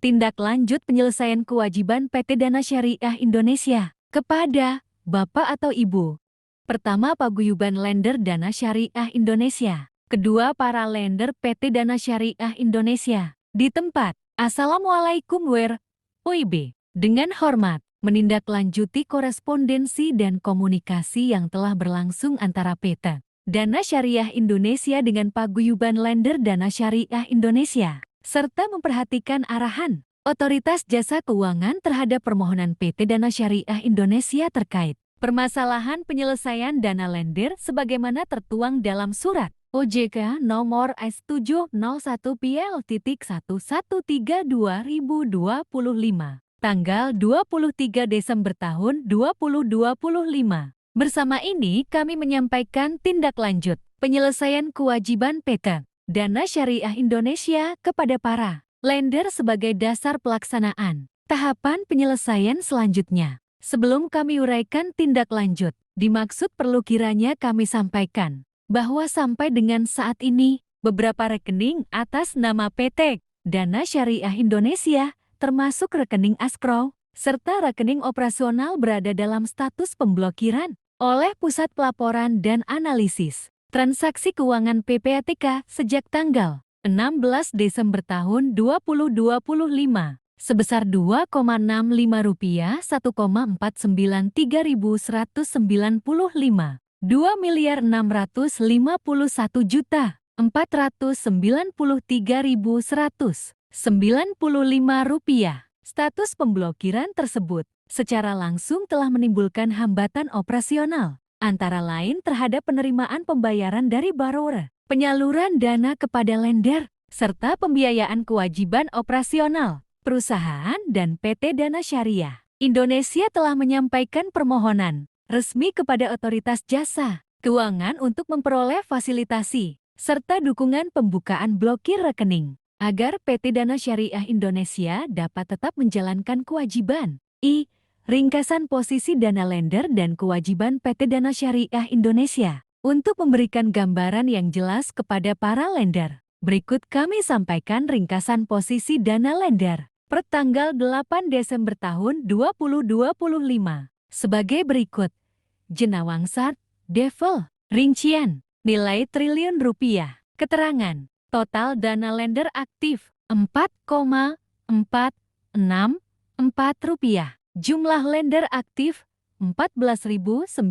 Tindak lanjut penyelesaian kewajiban PT Dana Syariah Indonesia kepada Bapak atau Ibu. Pertama, paguyuban lender Dana Syariah Indonesia. Kedua, para lender PT Dana Syariah Indonesia. Di tempat. Assalamualaikum WIB. Dengan hormat, menindaklanjuti korespondensi dan komunikasi yang telah berlangsung antara PT Dana Syariah Indonesia dengan paguyuban lender Dana Syariah Indonesia, serta memperhatikan arahan Otoritas Jasa Keuangan terhadap permohonan PT Dana Syariah Indonesia terkait permasalahan penyelesaian dana lender sebagaimana tertuang dalam surat OJK nomor S701P.1132/2025 tanggal 23 Desember tahun 2025. Bersama ini kami menyampaikan tindak lanjut penyelesaian kewajiban PT Dana Syariah Indonesia kepada para lender sebagai dasar pelaksanaan tahapan penyelesaian selanjutnya. Sebelum kami uraikan tindak lanjut, dimaksud perlu kiranya kami sampaikan bahwa sampai dengan saat ini, beberapa rekening atas nama PT Dana Syariah Indonesia, termasuk rekening escrow, serta rekening operasional berada dalam status pemblokiran oleh Pusat Pelaporan dan Analisis Transaksi Keuangan PPATK sejak tanggal 16 Desember tahun 2025 sebesar Rp2,65 1,493.195 Rp2.651.493.195. Status pemblokiran tersebut secara langsung telah menimbulkan hambatan operasional, antara lain terhadap penerimaan pembayaran dari borrower, penyaluran dana kepada lender, serta pembiayaan kewajiban operasional perusahaan dan PT Dana Syariah Indonesia telah menyampaikan permohonan resmi kepada Otoritas Jasa Keuangan untuk memperoleh fasilitasi serta dukungan pembukaan blokir rekening agar PT Dana Syariah Indonesia dapat tetap menjalankan kewajiban. Ringkasan posisi dana lender dan kewajiban PT Dana Syariah Indonesia. Untuk memberikan gambaran yang jelas kepada para lender, berikut kami sampaikan ringkasan posisi dana lender per tanggal 8 Desember tahun 2025 sebagai berikut. Jenawangsat, Devel, rincian, nilai triliun rupiah. Keterangan, total dana lender aktif 4,464 rupiah. Jumlah lender aktif 14.097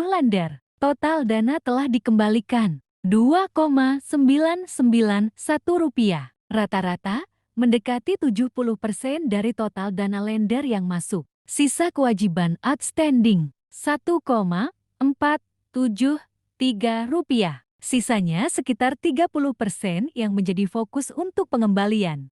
lender. Total dana telah dikembalikan 2,991 rupiah. Rata-rata mendekati 70% dari total dana lender yang masuk. Sisa kewajiban outstanding 1,473 rupiah. Sisanya sekitar 30% yang menjadi fokus untuk pengembalian.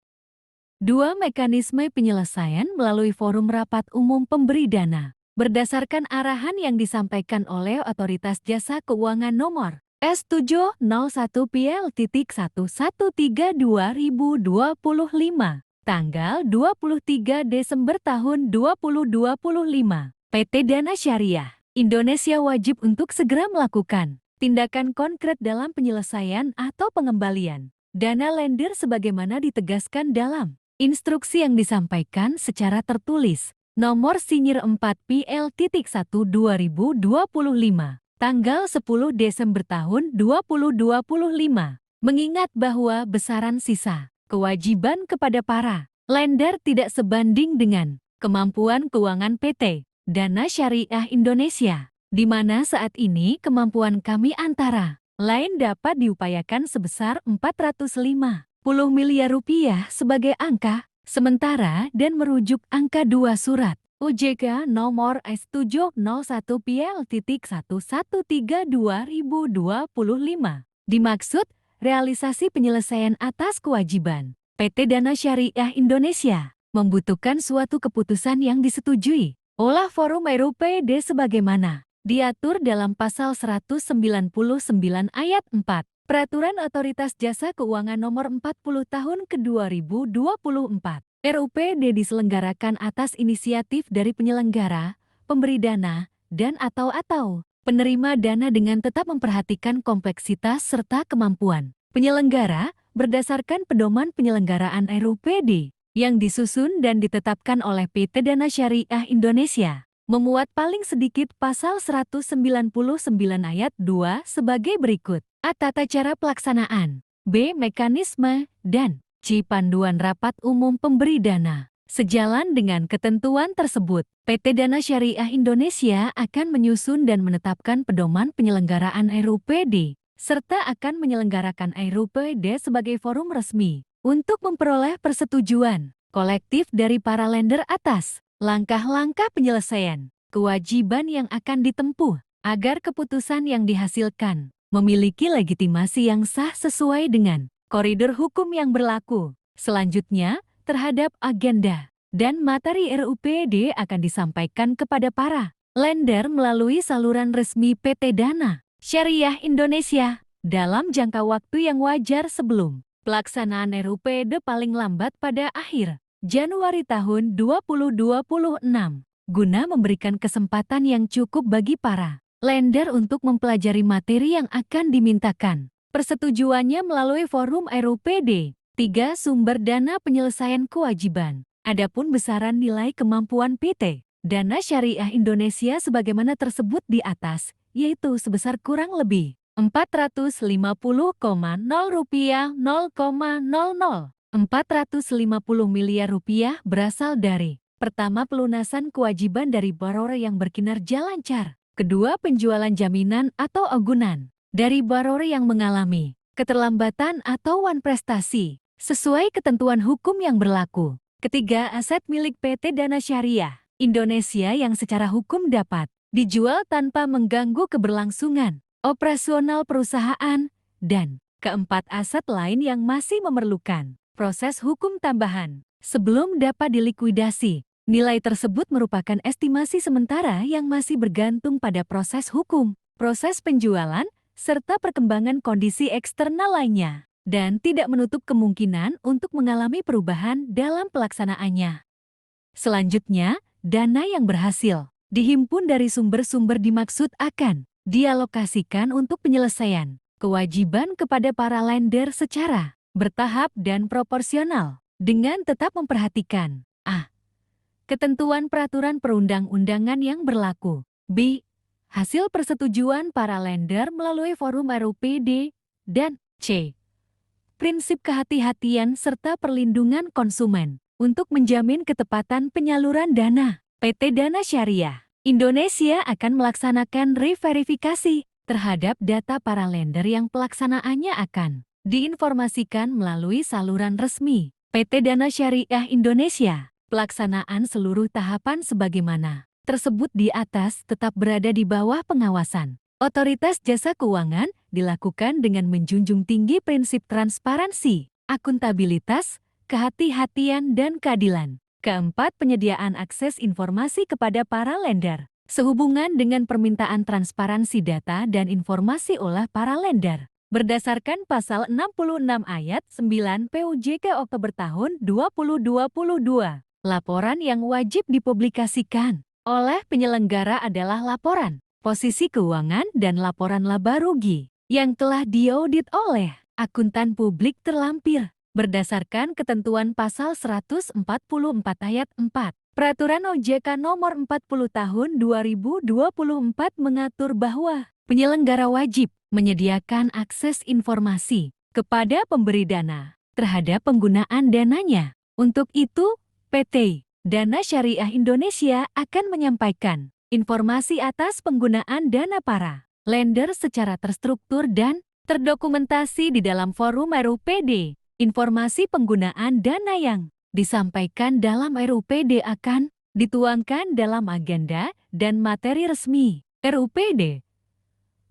2. Mekanisme penyelesaian melalui forum rapat umum pemberi dana. Berdasarkan arahan yang disampaikan oleh Otoritas Jasa Keuangan nomor S701P.1132/2025 tanggal 23 Desember tahun 2025. PT Dana Syariah Indonesia wajib untuk segera melakukan tindakan konkret dalam penyelesaian atau pengembalian dana lender sebagaimana ditegaskan dalam instruksi yang disampaikan secara tertulis nomor Sinyir 4 PL.1/2025 tanggal 10 Desember tahun 2025. Mengingat bahwa besaran sisa kewajiban kepada para lender tidak sebanding dengan kemampuan keuangan PT Dana Syariah Indonesia, di mana saat ini kemampuan kami antara lain dapat diupayakan sebesar 450 miliar rupiah sebagai angka sementara dan merujuk angka 2 surat OJK nomor S701P.1132/2025. Dimaksud realisasi penyelesaian atas kewajiban PT Dana Syariah Indonesia membutuhkan suatu keputusan yang disetujui oleh Forum RUPD sebagaimana diatur dalam pasal 199 ayat 4 Peraturan Otoritas Jasa Keuangan Nomor 40 Tahun ke-2024. RUPD diselenggarakan atas inisiatif dari penyelenggara, pemberi dana, dan atau penerima dana dengan tetap memperhatikan kompleksitas serta kemampuan penyelenggara berdasarkan pedoman penyelenggaraan RUPD. yang disusun dan ditetapkan oleh PT Dana Syariah Indonesia, memuat paling sedikit pasal 199 ayat 2 sebagai berikut. A. Tata cara pelaksanaan. B. Mekanisme. Dan C. Panduan rapat umum pemberi dana. Sejalan dengan ketentuan tersebut, PT Dana Syariah Indonesia akan menyusun dan menetapkan pedoman penyelenggaraan RUPD, serta akan menyelenggarakan RUPD sebagai forum resmi untuk memperoleh persetujuan kolektif dari para lender atas langkah-langkah penyelesaian kewajiban yang akan ditempuh agar keputusan yang dihasilkan memiliki legitimasi yang sah sesuai dengan koridor hukum yang berlaku. Selanjutnya, terhadap agenda dan materi RUPD akan disampaikan kepada para lender melalui saluran resmi PT Dana Syariah Indonesia dalam jangka waktu yang wajar sebelum pelaksanaan RUPD paling lambat pada akhir Januari tahun 2026, guna memberikan kesempatan yang cukup bagi para lender untuk mempelajari materi yang akan dimintakan persetujuannya melalui forum RUPD. 3. Sumber dana penyelesaian kewajiban. Adapun besaran nilai kemampuan PT Dana Syariah Indonesia sebagaimana tersebut di atas, yaitu sebesar kurang lebih Rp450,000 450 miliar rupiah berasal dari pertama, pelunasan kewajiban dari borrower yang berkinerja lancar. Kedua, penjualan jaminan atau agunan dari borrower yang mengalami keterlambatan atau wan prestasi sesuai ketentuan hukum yang berlaku. Ketiga, aset milik PT Dana Syariah Indonesia yang secara hukum dapat dijual tanpa mengganggu keberlangsungan operasional perusahaan. Dan keempat, aset lain yang masih memerlukan proses hukum tambahan sebelum dapat dilikuidasi. Nilai tersebut merupakan estimasi sementara yang masih bergantung pada proses hukum, proses penjualan, serta perkembangan kondisi eksternal lainnya, dan tidak menutup kemungkinan untuk mengalami perubahan dalam pelaksanaannya. Selanjutnya, dana yang berhasil dihimpun dari sumber-sumber dimaksud akan dialokasikan untuk penyelesaian kewajiban kepada para lender secara bertahap dan proporsional, dengan tetap memperhatikan a. Ketentuan peraturan perundang-undangan yang berlaku. B. Hasil persetujuan para lender melalui forum RUPD. Dan C. Prinsip kehati-hatian serta perlindungan konsumen untuk menjamin ketepatan penyaluran dana. PT Dana Syariah Indonesia akan melaksanakan reverifikasi terhadap data para lender yang pelaksanaannya akan diinformasikan melalui saluran resmi PT Dana Syariah Indonesia. Pelaksanaan seluruh tahapan sebagaimana tersebut di atas tetap berada di bawah pengawasan Otoritas Jasa Keuangan, dilakukan dengan menjunjung tinggi prinsip transparansi, akuntabilitas, kehati-hatian, dan keadilan. Keempat, penyediaan akses informasi kepada para lender sehubungan dengan permintaan transparansi data dan informasi oleh para lender. Berdasarkan pasal 66 ayat 9 PUJK Oktober tahun 2022, laporan yang wajib dipublikasikan oleh penyelenggara adalah laporan posisi keuangan dan laporan laba rugi yang telah diaudit oleh akuntan publik terlampir berdasarkan ketentuan pasal 144 ayat 4. Peraturan OJK nomor 40 tahun 2024 mengatur bahwa penyelenggara wajib menyediakan akses informasi kepada pemberi dana terhadap penggunaan dananya. Untuk itu, PT Dana Syariah Indonesia akan menyampaikan informasi atas penggunaan dana para lender secara terstruktur dan terdokumentasi di dalam forum RUPD. Informasi penggunaan dana yang disampaikan dalam RUPD akan dituangkan dalam agenda dan materi resmi RUPD.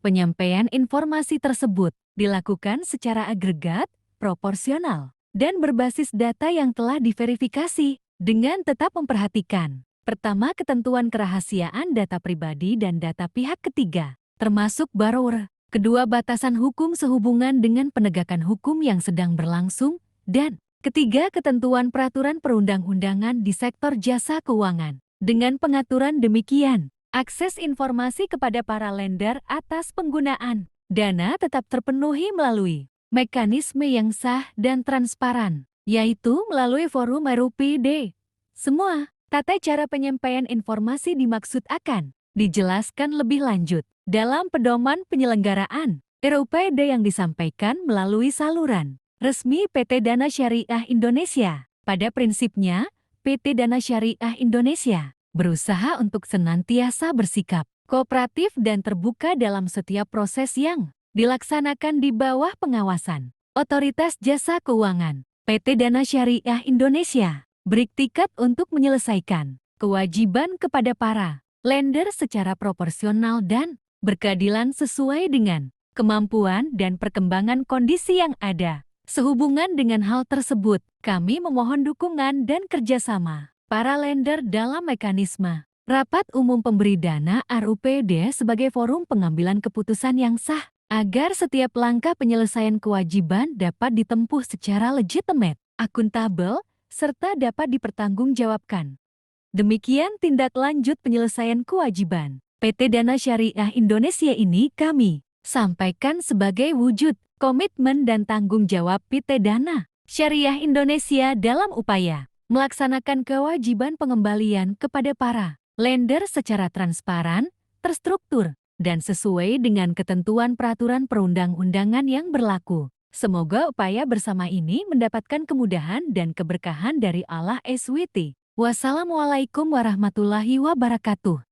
Penyampaian informasi tersebut dilakukan secara agregat, proporsional, dan berbasis data yang telah diverifikasi dengan tetap memperhatikan pertama, ketentuan kerahasiaan data pribadi dan data pihak ketiga, termasuk borrower. Kedua, batasan hukum sehubungan dengan penegakan hukum yang sedang berlangsung. Dan ketiga, ketentuan peraturan perundang-undangan di sektor jasa keuangan. Dengan pengaturan demikian, akses informasi kepada para lender atas penggunaan dana tetap terpenuhi melalui mekanisme yang sah dan transparan. yaitu melalui forum RUPD. Semua tata cara penyampaian informasi dimaksud akan dijelaskan lebih lanjut dalam pedoman penyelenggaraan RUPD yang disampaikan melalui saluran resmi PT Dana Syariah Indonesia. Pada prinsipnya, PT Dana Syariah Indonesia berusaha untuk senantiasa bersikap kooperatif dan terbuka dalam setiap proses yang dilaksanakan di bawah pengawasan Otoritas Jasa Keuangan. PT Dana Syariah Indonesia beriktikat untuk menyelesaikan kewajiban kepada para lender secara proporsional dan berkeadilan sesuai dengan kemampuan dan perkembangan kondisi yang ada. Sehubungan dengan hal tersebut, kami memohon dukungan dan kerjasama para lender dalam mekanisme Rapat Umum Pemberi Dana RUPD sebagai forum pengambilan keputusan yang sah, agar setiap langkah penyelesaian kewajiban dapat ditempuh secara legitimate, akuntabel, serta dapat dipertanggungjawabkan. Demikian tindak lanjut penyelesaian kewajiban PT Dana Syariah Indonesia ini kami sampaikan sebagai wujud komitmen dan tanggung jawab PT Dana Syariah Indonesia dalam upaya melaksanakan kewajiban pengembalian kepada para lender secara transparan, terstruktur, dan sesuai dengan ketentuan peraturan perundang-undangan yang berlaku. Semoga upaya bersama ini mendapatkan kemudahan dan keberkahan dari Allah SWT. Wassalamualaikum warahmatullahi wabarakatuh.